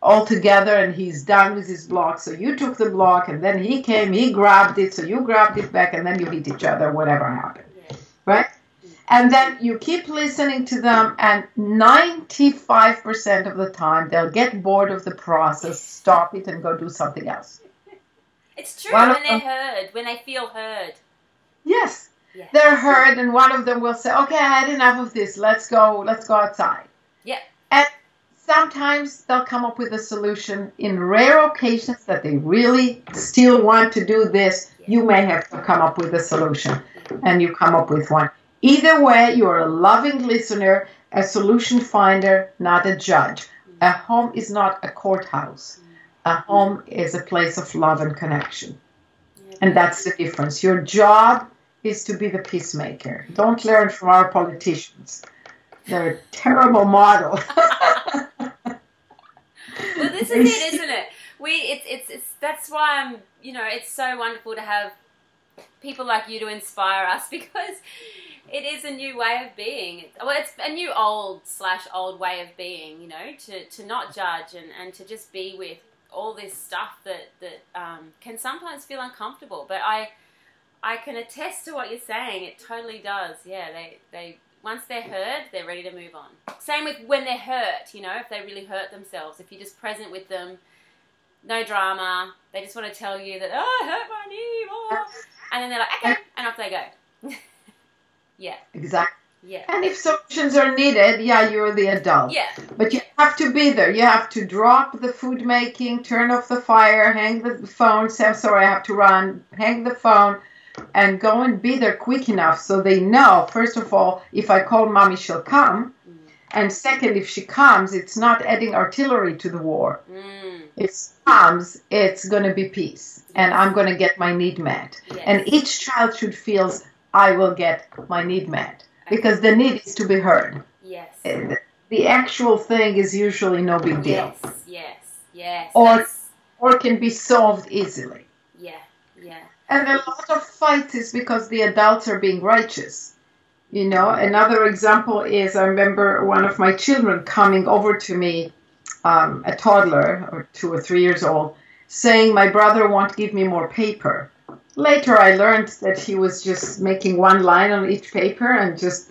all together and he's done with his block. So you took the block and then he came, he grabbed it. So you grabbed it back and then you hit each other, whatever happened. Yeah. Right? And then you keep listening to them, and 95% of the time they'll get bored of the process, stop it, and go do something else. It's true when they're heard, when they feel heard. Yes, yeah. They're heard, and one of them will say, okay, I had enough of this, let's go outside. Yeah. And sometimes they'll come up with a solution. In rare occasions that they really still want to do this, you may have to come up with a solution, and you come up with one. Either way, you're a loving listener, a solution finder, not a judge. A home is not a courthouse. A home is a place of love and connection. And that's the difference. Your job is to be the peacemaker. Don't learn from our politicians. They're a terrible model. Well, this is it, isn't it? It's that's why I'm, it's so wonderful to have people like you to inspire us, because it is a new way of being. Well, it's a new old way of being, to not judge and to just be with all this stuff that can sometimes feel uncomfortable. But I can attest to what you're saying. It totally does. Yeah, they once they're heard, they're ready to move on. Same with when they're hurt, if they really hurt themselves. If you're just present with them, no drama. They just want to tell you that, oh, I hurt my knee. Oh. And then they're like, okay, and off they go. Yeah. Exactly. Yeah. And if solutions are needed, you're the adult. Yeah. But you have to be there. You have to drop the food making, turn off the fire, hang the phone, say, I'm sorry, I have to run, hang the phone, and go and be there quick enough so they know, first of all, if I call mommy, she'll come. And second, if she comes, it's not adding artillery to the war. If she comes, it's going to be peace. And I'm going to get my need met. Yes. And each child should feel, I will get my need met. Okay. Because the need is to be heard. Yes. The actual thing is usually no big deal. Yes. Or can be solved easily. Yeah. And a lot of fights is because the adults are being righteous. You know, another example is I remember one of my children coming over to me, a toddler, or 2 or 3 years old, saying my brother won't give me more paper. Later I learned that he was just making one line on each paper and just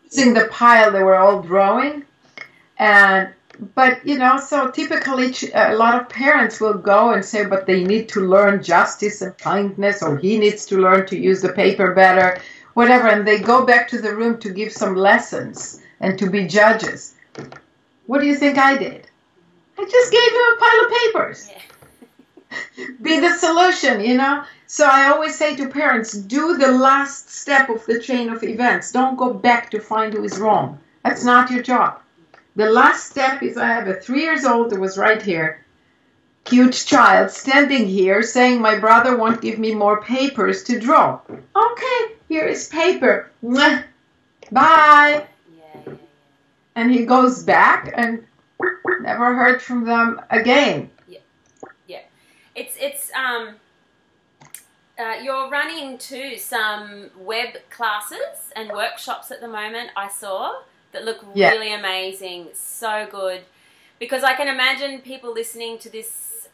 using the pile they were all drawing. But, you know, so typically a lot of parents will go and say, but they need to learn justice and kindness, or he needs to learn to use the paper better, whatever. And they go back to the room to give some lessons and to be judges. What do you think I did? I just gave him a pile of papers. Yeah. Be the solution, you know. So I always say to parents, do the last step of the chain of events. Don't go back to find who is wrong. That's not your job. The last step is I have a 3 years old that was right here, cute child standing here saying my brother won't give me more papers to draw. Okay, here is paper. Mwah. Bye. Yeah. And he goes back and never heard from them again. Yeah. It's you're running too some web classes and workshops at the moment, I saw, that look really amazing, so good. Because I can imagine people listening to this,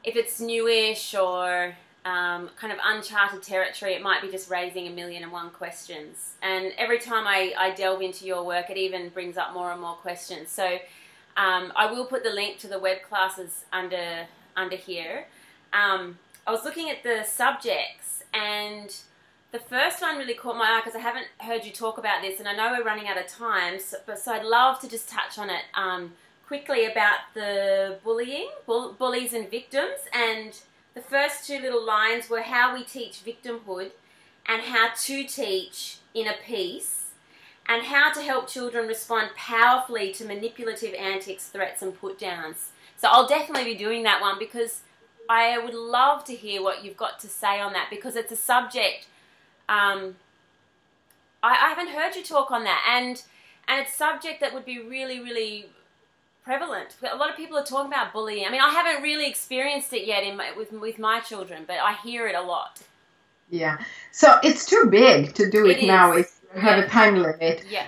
if it's newish or kind of uncharted territory, it might be just raising 1,000,001 questions. And every time I delve into your work, it even brings up more and more questions. So I will put the link to the web classes under here. I was looking at the subjects, and the first one really caught my eye because I haven't heard you talk about this, and I know we're running out of time, so I'd love to just touch on it quickly about the bullies and victims. And the first 2 little lines were how we teach victimhood and how to teach inner peace, and how to help children respond powerfully to manipulative antics, threats and put-downs. So I'll definitely be doing that one because I would love to hear what you've got to say on that, because it's a subject I haven't heard you talk on that, and it's a subject that would be really, really prevalent. A lot of people are talking about bullying. I mean, I haven't really experienced it yet with my children, but I hear it a lot. Yeah, so it's too big to do it now if you have a time limit. Yeah.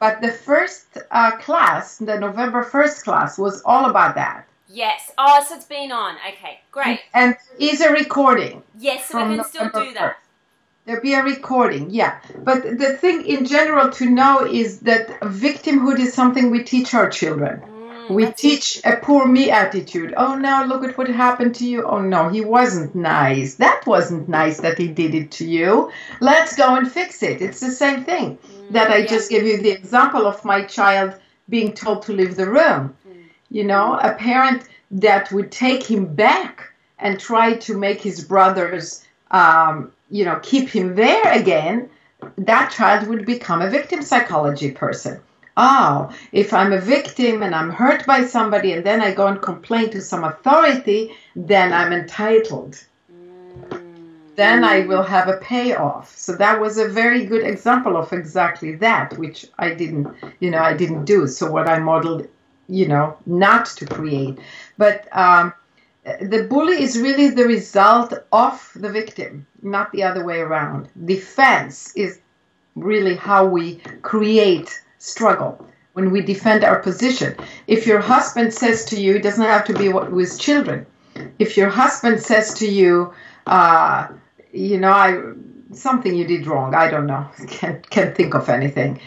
But the first class, the November 1st class, was all about that. Yes. Oh, so it's been on. Okay, great. And is a recording. Yes, so we can still do that. There'll be a recording, yeah. But the thing in general to know is that victimhood is something we teach our children. We teach a poor me attitude. Oh, no, look at what happened to you. Oh, no, he wasn't nice. That wasn't nice that he did it to you. Let's go and fix it. It's the same thing that I just gave you the example of my child being told to leave the room. You know, a parent that would take him back and try to make his brothers keep him there again, that child would become a victim psychology person. Oh, if I'm a victim and I'm hurt by somebody and then I go and complain to some authority, then I'm entitled. Then I will have a payoff. So that was a very good example of exactly that, which I didn't do. So what I modeled, not to create. But the bully is really the result of the victim, not the other way around. Defense is really how we create struggle, when we defend our position. If your husband says to you, it doesn't have to be with children. If your husband says to you, something you did wrong, I don't know, can't think of anything.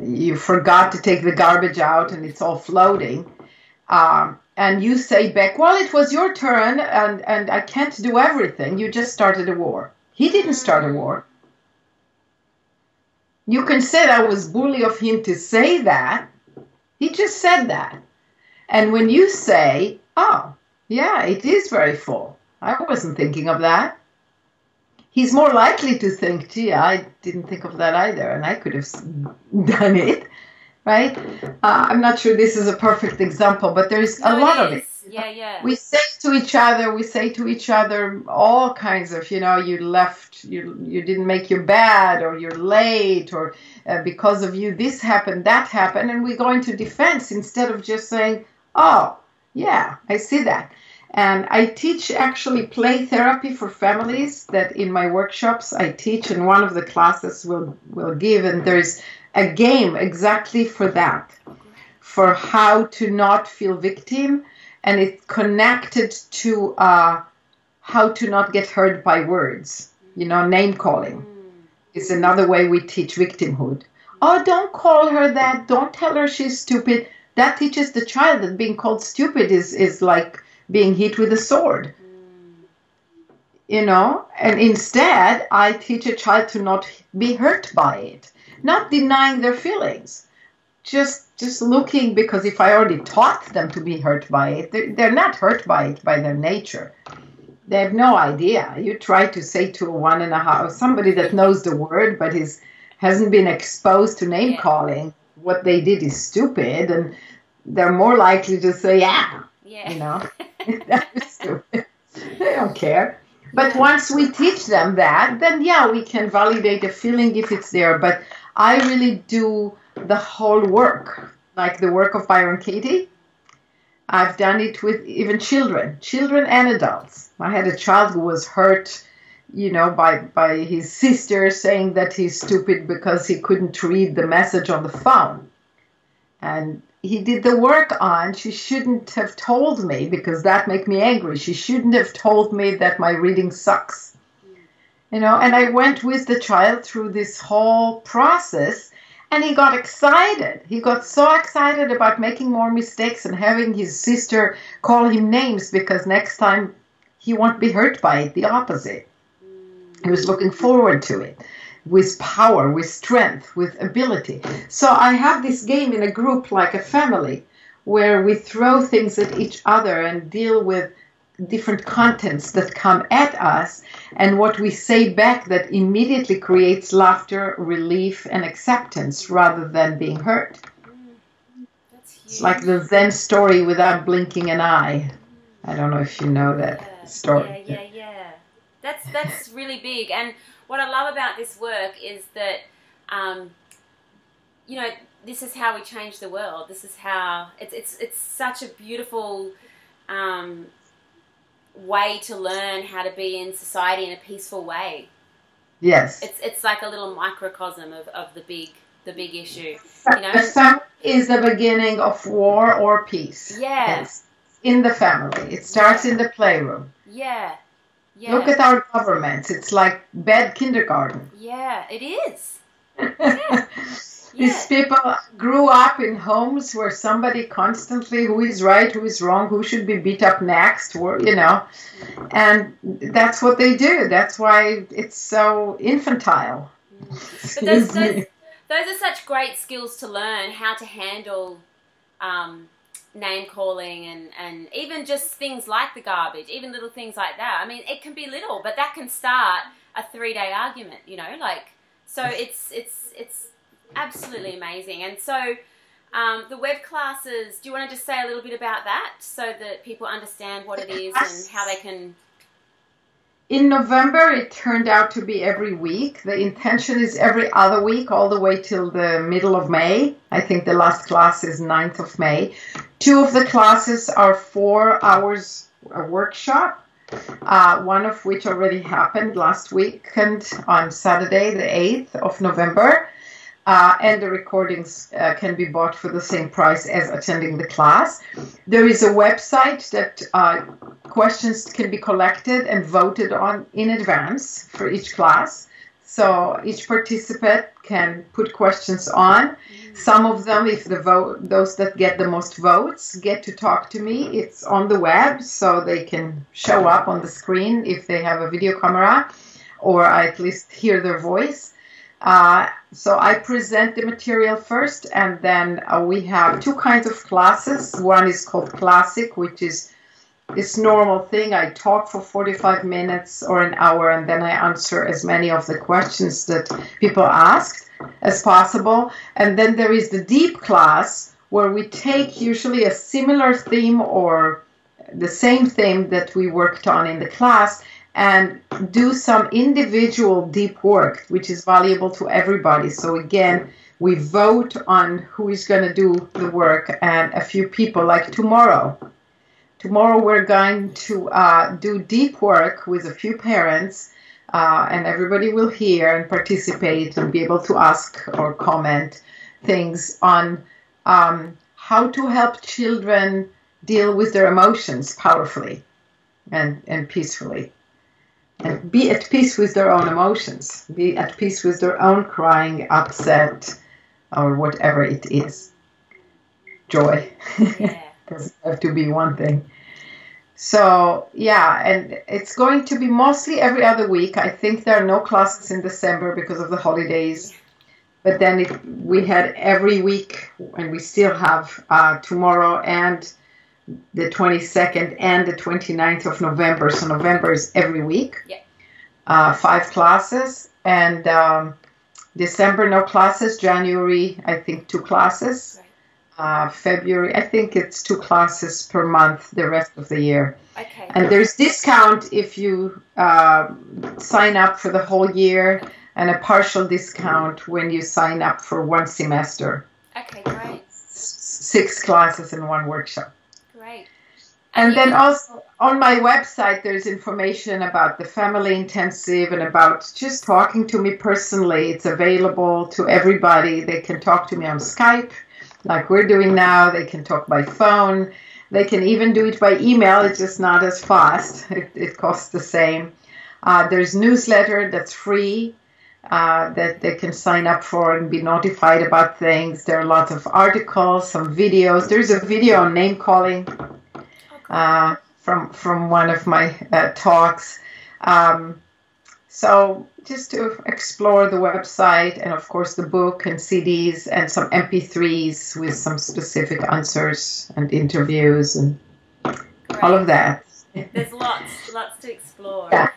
You forgot to take the garbage out and it's all floating. And you say back, well, it was your turn and I can't do everything. You just started a war. He didn't start a war. You can say that was bully of him to say that. He just said that. And when you say, oh, yeah, it is very full. I wasn't thinking of that. he's more likely to think, gee, I didn't think of that either, and I could have done it, right? I'm not sure this is a perfect example, but there's a lot of it. Yeah. We say to each other all kinds of, you didn't make your bed, or you're late, or because of you, this happened, that happened, and we go into defense instead of just saying, oh, yeah, I see that. And I teach actually play therapy for families that in my workshops I teach, and one of the classes will give, and there's a game exactly for that, for how to not feel victim, and it's connected to how to not get hurt by words. Name calling is another way we teach victimhood. Oh, don't call her that, don't tell her she's stupid. That teaches the child that being called stupid is like being hit with a sword, and instead I teach a child to not be hurt by it, not denying their feelings, just looking, because if I already taught them to be hurt by it, they're not hurt by it by their nature. They have no idea. You try to say to a 1.5, somebody that knows the word but hasn't been exposed to name calling, what they did is stupid, and they're more likely to say, that was stupid. They don't care. But once we teach them that, then we can validate a feeling if it's there. But I really do the whole work, like the work of Byron Katie. I've done it with even children and adults. I had a child who was hurt, by his sister saying that he's stupid because he couldn't read the message on the phone. And he did the work on, she shouldn't have told me, because that made me angry. She shouldn't have told me that my reading sucks. And I went with the child through this whole process, and he got excited. He got so excited about making more mistakes and having his sister call him names, because next time he won't be hurt by it, the opposite. He was looking forward to it. With power, with strength, with ability. So I have this game in a group like a family, where we throw things at each other and deal with different contents that come at us, and what we say back that immediately creates laughter, relief, and acceptance rather than being hurt. That's huge. It's like the Zen story without blinking an eye. I don't know if you know that story. Yeah. That's really big. And what I love about this work is that, this is how we change the world. This is how it's such a beautiful way to learn how to be in society in a peaceful way. Yes, it's like a little microcosm of the big issue. The family is the beginning of war or peace. Yeah, it's in the family. It starts in the playroom. Yeah. Look at our governments. It's like bad kindergarten. Yeah, it is. Yeah. These people grew up in homes where somebody constantly, who is right, who is wrong, who should be beat up next, and that's what they do. That's why it's so infantile. But those are such great skills to learn, how to handle name calling and even just things like the garbage, even little things like that. I mean, it can be little, but that can start a 3-day argument, so it's absolutely amazing. And so the web classes, do you want to just say a little bit about that so that people understand what it is and how they can... In November, it turned out to be every week. The intention is every other week, all the way till the middle of May. I think the last class is 9th of May. 2 of the classes are 4 hours a workshop, one of which already happened last weekend on Saturday, the 8th of November. And the recordings can be bought for the same price as attending the class. There is a website that questions can be collected and voted on in advance for each class. So each participant can put questions on. Some of them, if those that get the most votes get to talk to me, it's on the web, so they can show up on the screen if they have a video camera, or I at least hear their voice. So I present the material first, and then we have 2 kinds of classes. One is called Classic, which is this normal thing. I talk for 45 minutes or an hour, and then I answer as many of the questions that people asked as possible. And then there is the deep class, where we take usually a similar theme or the same theme that we worked on in the class and do some individual deep work, which is valuable to everybody. So again, we vote on who is going to do the work, and a few people, like tomorrow. Tomorrow we're going to do deep work with a few parents, and everybody will hear and participate and be able to ask or comment things on how to help children deal with their emotions powerfully and peacefully. And be at peace with their own emotions. Be at peace with their own crying, upset, or whatever it is. Joy. Yeah. Doesn't have to be one thing. So, yeah, and it's going to be mostly every other week. I think there are no classes in December because of the holidays. But then we had every week, and we still have tomorrow and the 22nd and the 29th of November. So November is every week. Yeah. 5 classes. And December, no classes. January, I think 2 classes. Right. February, I think it's 2 classes per month the rest of the year. Okay. And there's discount if you sign up for the whole year, and a partial discount when you sign up for 1 semester. Okay, great. 6 classes and 1 workshop. Great. And then also on my website, there's information about the family intensive and about just talking to me personally. It's available to everybody. They can talk to me on Skype, like we're doing now. They can talk by phone. They can even do it by email. It's just not as fast. It costs the same. There's newsletter that's free that they can sign up for and be notified about things. There are lots of articles, some videos. There's a video on name calling from one of my talks. So just to explore the website, and of course the book and CDs and some MP3s with some specific answers and interviews and all of that. There's lots to explore. Yeah.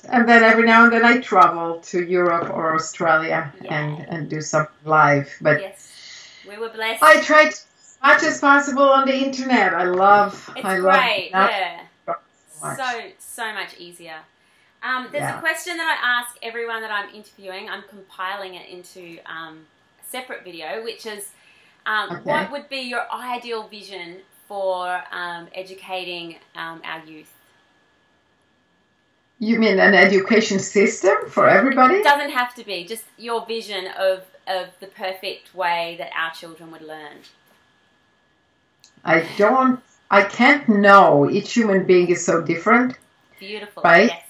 And then every now and then I travel to Europe or Australia and do something live. But yes, we were blessed. I try as much as possible on the internet. I love great, yeah. So much easier. There's a question that I ask everyone that I'm interviewing. I'm compiling it into a separate video, which is what would be your ideal vision for educating our youth? You mean an education system for everybody? It doesn't have to be. Just your vision of the perfect way that our children would learn. I can't know. Each human being is so different. Beautiful. Right? Yes.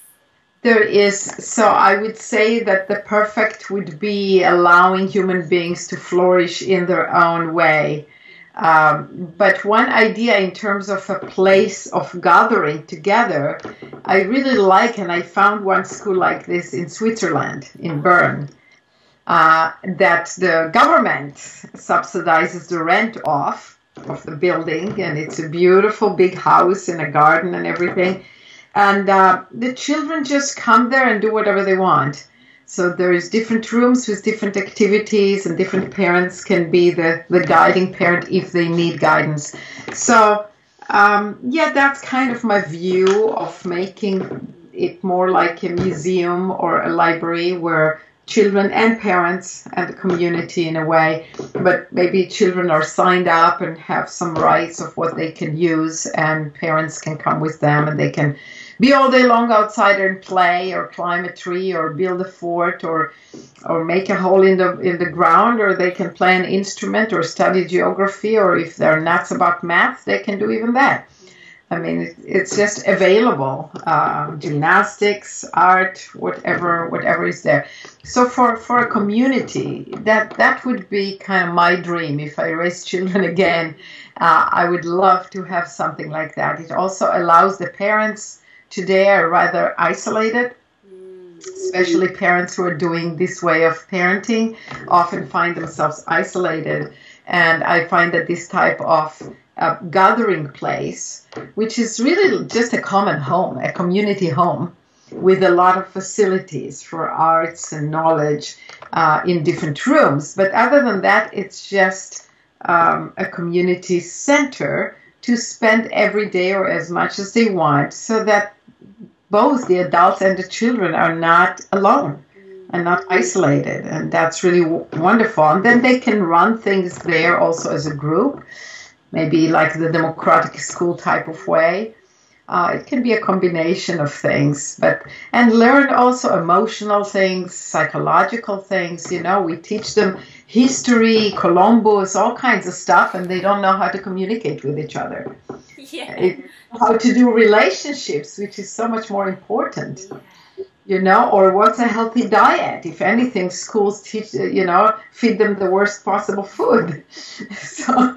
There is, so I would say that the perfect would be allowing human beings to flourish in their own way. But one idea in terms of a place of gathering together, I really like, and I found one school like this in Switzerland, in Bern, that the government subsidizes the rent of the building, and it's a beautiful big house and a garden and everything. And the children just come there and do whatever they want. So there's different rooms with different activities, and different parents can be the guiding parent if they need guidance. So, that's kind of my view of making it more like a museum or a library where children and parents and the community in a way, but maybe children are signed up and have some rights of what they can use, and parents can come with them and they can be all day long outside and play or climb a tree or build a fort or make a hole in the ground, or they can play an instrument or study geography, or if they're nuts about math, they can do even that. I mean, it's just available. Gymnastics, art, whatever is there. So for a community, that would be kind of my dream. If I raise children again, I would love to have something like that. It also allows the parents. Today are rather isolated, especially parents who are doing this way of parenting often find themselves isolated. And I find that this type of gathering place, which is really just a common home, a community home, with a lot of facilities for arts and knowledge in different rooms. But other than that, it's just a community center to spend every day or as much as they want, so that both the adults and the children are not alone and not isolated. And that's really wonderful. And then they can run things there also as a group, maybe like the democratic school type of way. It can be a combination of things, and learn also emotional things, psychological things. You know, we teach them history, Columbus, all kinds of stuff, and they don't know how to communicate with each other. Yeah. How to do relationships, which is so much more important. You know, or what's a healthy diet? If anything, schools teach, feed them the worst possible food. So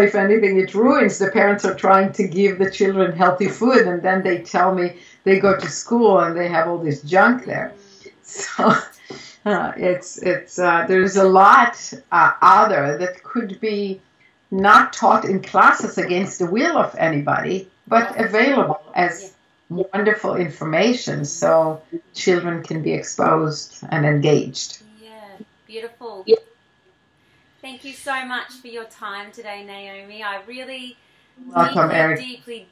if anything, it ruins. The parents are trying to give the children healthy food, and then they tell me they go to school and they have all this junk there. So there's a lot other that could be not taught in classes against the will of anybody, but available as wonderful information so children can be exposed and engaged. Yeah, beautiful. Thank you so much for your time today, Naomi. I really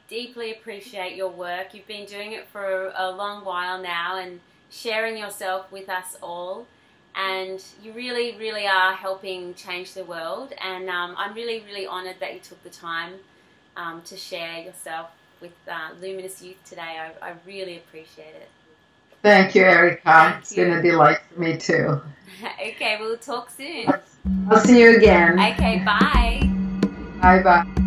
deeply appreciate your work. You've been doing it for a long while now and sharing yourself with us all. And you really, really are helping change the world. And I'm really, really honoured that you took the time to share yourself with Luminous Youth today. I really appreciate it. Thank you, Erica. It's been a delight for me too. Okay, we'll talk soon. I'll see you again. Okay, bye. Bye-bye.